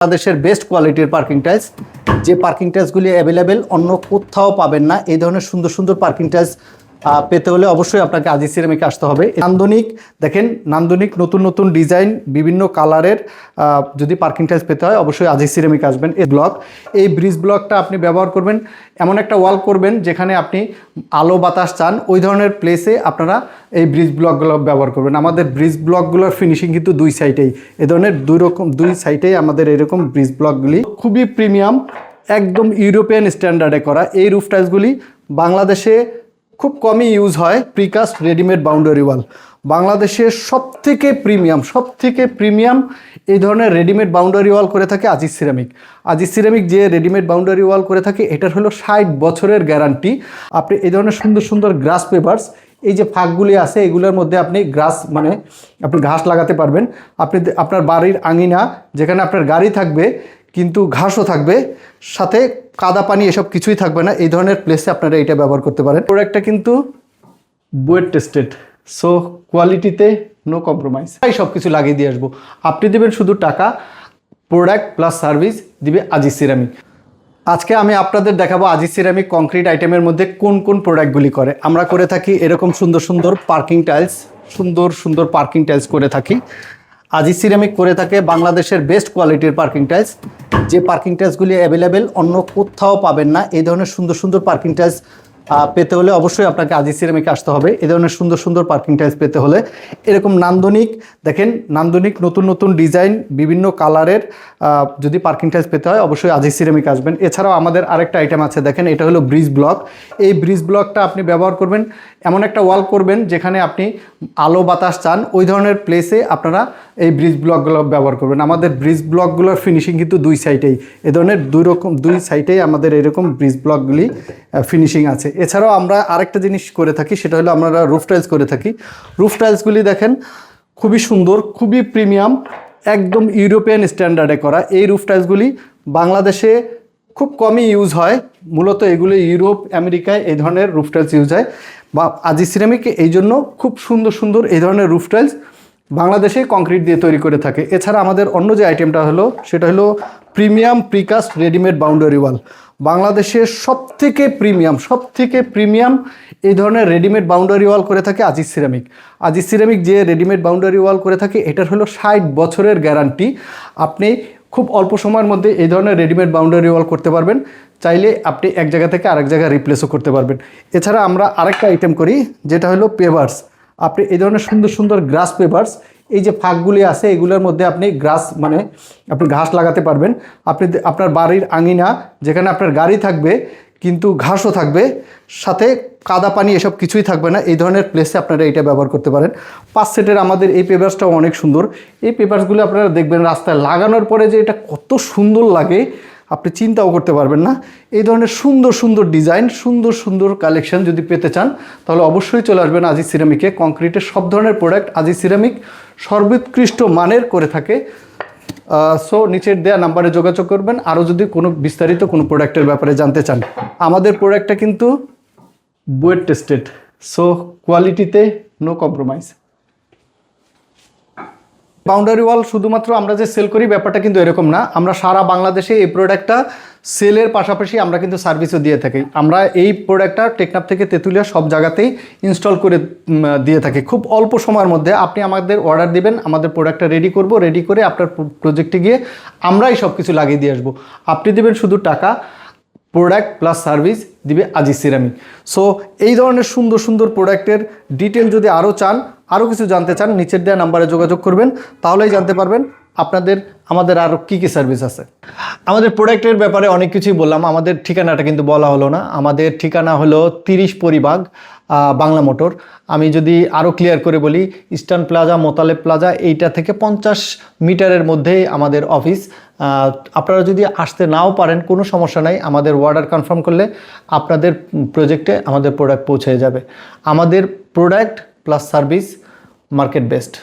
বাংলাদেশের বেস্ট কোয়ালিটির parking tiles, যে পার্কিং টাইলসগুলি অ্যাভেলেবেল অন্য কোথাও পাবেন না। এই ধরনের সুন্দর সুন্দর পার্কিং টাইলস পেতে হলে অবশ্যই আপনাকে আজিজ সিরামিকে আসতে হবে। নান্দনিক দেখেন, নান্দনিক নতুন নতুন ডিজাইন বিভিন্ন কালারের যদি পার্কিং টাইলস পেতে হয় অবশ্যই আজিজ সিরামিকে আসবেন। এই ব্রিজ ব্লকটা আপনি ব্যবহার করবেন, এমন একটা ওয়াল করবেন যেখানে আপনি আলো বাতাস চান, ওই ধরনের প্লেসে আপনারা এই ব্রিজ ব্লকগুলো ব্যবহার করবেন। আমাদের ব্রিজ ব্লকগুলোর ফিনিশিং কিন্তু দুই সাইডেই এ ধরনের দুই সাইডেই আমাদের এরকম ব্রিজ ব্লকগুলি খুবই প্রিমিয়াম, একদম ইউরোপিয়ান স্ট্যান্ডার্ডে করা। এই রুফ টাইলসগুলি বাংলাদেশে খুব কমই ইউজ হয়। প্রিকাস্ট রেডিমেড বাউন্ডারি ওয়াল বাংলাদেশের সবথেকে প্রিমিয়াম এই ধরনের রেডিমেড বাউন্ডারি ওয়াল করে থাকে আজিজ সিরামিক। আজিজ সিরামিক যে রেডিমেড বাউন্ডারি ওয়াল করে থাকে এটার হলো 60 বছরের গ্যারান্টি। আপনি এই ধরনের সুন্দর সুন্দর গ্রাস পেপারস, এই যে ফাঁকগুলি আছে এগুলোর মধ্যে আপনি আপনি ঘাস লাগাতে পারবেন। আপনি আপনার বাড়ির আঙিনা যেখানে আপনার গাড়ি থাকবে কিন্তু ঘাসও থাকবে, সাথে কাদা পানি এসব কিছুই থাকবে না, এই ধরনের প্লেসে আপনারা এটা ব্যবহার করতে পারেন। প্রোডাক্টটা কিন্তু বুয়েট টেস্টেড, সো কোয়ালিটিতে নো কম্প্রোমাইজ। তাই সব কিছু লাগিয়ে দিয়ে আসবো, আপনি দেবেন শুধু টাকা, প্রোডাক্ট প্লাস সার্ভিস দিবে আজিজ সিরামিক। আজকে আমি আপনাদের দেখাবো আজিজ সিরামিক কংক্রিট আইটেমের মধ্যে কোন কোন প্রোডাক্টগুলি করে। আমরা করে থাকি এরকম সুন্দর সুন্দর পার্কিং টাইলস, সুন্দর পার্কিং টাইলস করে থাকি। আজিজ সিরামিক করে থাকে বাংলাদেশের বেস্ট কোয়ালিটির পার্কিং টাইলস, যে পার্কিং টাইলসগুলি অ্যাভেলেবেল অন্য কোথাও পাবেন না। এই ধরনের সুন্দর সুন্দর পার্কিং টাইলস পেতে হলে অবশ্যই আপনাকে আজিজ সিরামিকে আসতে হবে। এই ধরনের সুন্দর সুন্দর পার্কিং টাইলস পেতে হলে এরকম নান্দনিক দেখেন, নান্দনিক নতুন নতুন ডিজাইন বিভিন্ন কালারের যদি পার্কিং টাইলস পেতে হয় অবশ্যই আজিজ সিরামিকে আসবেন। এছাড়াও আমাদের আরেকটা আইটেম আছে, দেখেন এটা হলো ব্রিজ ব্লক। এই ব্রিজ ব্লকটা আপনি ব্যবহার করবেন, এমন একটা ওয়াল করবেন যেখানে আপনি আলো বাতাস চান, ওই ধরনের প্লেসে আপনারা এই ব্রিজ ব্লকগুলো ব্যবহার করবেন। আমাদের ব্রিজ ব্লকগুলোর ফিনিশিং কিন্তু দুই সাইডেই এ ধরনের দুই সাইডেই আমাদের এরকম ব্রিজ ব্লকগুলি ফিনিশিং আছে। এছাড়াও আমরা আরেকটা জিনিস করে থাকি, সেটা হলো আমরা রুফ টাইলস করে থাকি। রুফ টাইলসগুলি দেখেন খুবই সুন্দর, খুবই প্রিমিয়াম, একদম ইউরোপিয়ান স্ট্যান্ডার্ডে করা। এই রুফ টাইলসগুলি বাংলাদেশে খুব কমই ইউজ হয়, মূলত এগুলো ইউরোপ আমেরিকায় এই ধরনের রুফ টাইলস ইউজ হয়। বা আজিজ সিরামিক এই জন্য খুব সুন্দর এই ধরনের রুফ টাইলস বাংলাদেশে কংক্রিট দিয়ে তৈরি করে থাকে। এছাড়া আমাদের অন্য যে আইটেমটা হলো সেটা হলো premium precast readymade boundary wall. বাংলাদেশের সবথেকে প্রিমিয়াম এই ধরনের রেডিমেড বাউন্ডারি ওয়াল করে থাকে আজিজ সিরামিক। আজিজ সিরামিক যে রেডিমেড বাউন্ডারি ওয়াল করে থাকে এটার হলো 60 বছরের গ্যারান্টি। আপনি খুব অল্প সময়ের মধ্যে এই ধরনের রেডিমেড বাউন্ডারি ওয়াল করতে পারবেন, চাইলে আপনি এক জায়গা থেকে আরেক জায়গায় রিপ্লেসও করতে পারবেন। এছাড়া আমরা আরেকটা আইটেম করি যেটা হলো পেভার্স। আপনি এই ধরনের সুন্দর গ্রাস পেপারস, এই যে ফাঁকগুলি আছে এগুলোর মধ্যে আপনি আপনি ঘাস লাগাতে পারবেন। আপনি আপনার বাড়ির আঙিনা যেখানে আপনার গাড়ি থাকবে কিন্তু ঘাসও থাকবে, সাথে কাদা পানি এসব কিছুই থাকবে না, এই ধরনের প্লেসে আপনারা এটা ব্যবহার করতে পারেন। 5 সেটের আমাদের এই পেপারসটাও অনেক সুন্দর। এই পেপারসগুলো আপনারা দেখবেন রাস্তায় লাগানোর পরে যে এটা কত সুন্দর লাগে আপনি চিন্তাও করতে পারবেন না। এই ধরনের সুন্দর ডিজাইন, সুন্দর কালেকশন যদি পেতে চান তাহলে অবশ্যই চলে আসবেন আজিজ সিরামিকে। কংক্রিটের সব ধরনের প্রোডাক্ট আজিজ সিরামিক সর্বোৎকৃষ্ট মানের করে থাকে। সো নিচের দেওয়া নাম্বারে যোগাযোগ করবেন আরও যদি কোনো বিস্তারিত কোনো প্রোডাক্টের ব্যাপারে জানতে চান। আমাদের প্রোডাক্টটা কিন্তু বুয়েট টেস্টেড, সো কোয়ালিটিতে নো কম্প্রোমাইজ। বাউন্ডারি ওয়াল শুধুমাত্র আমরা যে সেল করি ব্যাপারটা কিন্তু এরকম না, আমরা সারা বাংলাদেশে এই প্রোডাক্টটা সেলের পাশাপাশি আমরা কিন্তু সার্ভিসও দিয়ে থাকি। আমরা এই প্রোডাক্টটা টেকনাফ থেকে তেঁতুলিয়া সব জায়গাতেই ইনস্টল করে দিয়ে থাকি। খুব অল্প সময়ের মধ্যে আপনি আমাদের অর্ডার দিবেন, আমাদের প্রোডাক্টটা রেডি করে আপনার প্রজেক্টে গিয়ে আমরাই সব কিছু লাগিয়ে দিয়ে আসবো। আপনি দেবেন শুধু টাকা, প্রোডাক্ট প্লাস সার্ভিস দিবে আজিজ সিরামিক। সো এই ধরনের সুন্দর প্রোডাক্টের ডিটেল যদি আরও চান, আরও কিছু জানতে চান, নিচের দেওয়া নাম্বারে যোগাযোগ করবেন, তাহলেই জানতে পারবেন আমাদের আরও কী সার্ভিস আছে। আমাদের প্রোডাক্টের ব্যাপারে অনেক কিছুই বললাম, আমাদের ঠিকানাটা কিন্তু বলা হলো না। আমাদের ঠিকানা হলো 30 পরিবাগ বাংলা মোটর। আমি যদি আরও ক্লিয়ার করে বলি, ইস্টার্ন প্লাজা, মোতালেব প্লাজা, এইটা থেকে 50 মিটারের মধ্যেই আমাদের অফিস। আপনারা যদি আসতে নাও পারেন কোনো সমস্যা নাই, আমাদের অর্ডার কনফার্ম করলে আপনাদের প্রজেক্টে আমাদের প্রোডাক্ট পৌঁছে যাবে। আমাদের product plus service market best.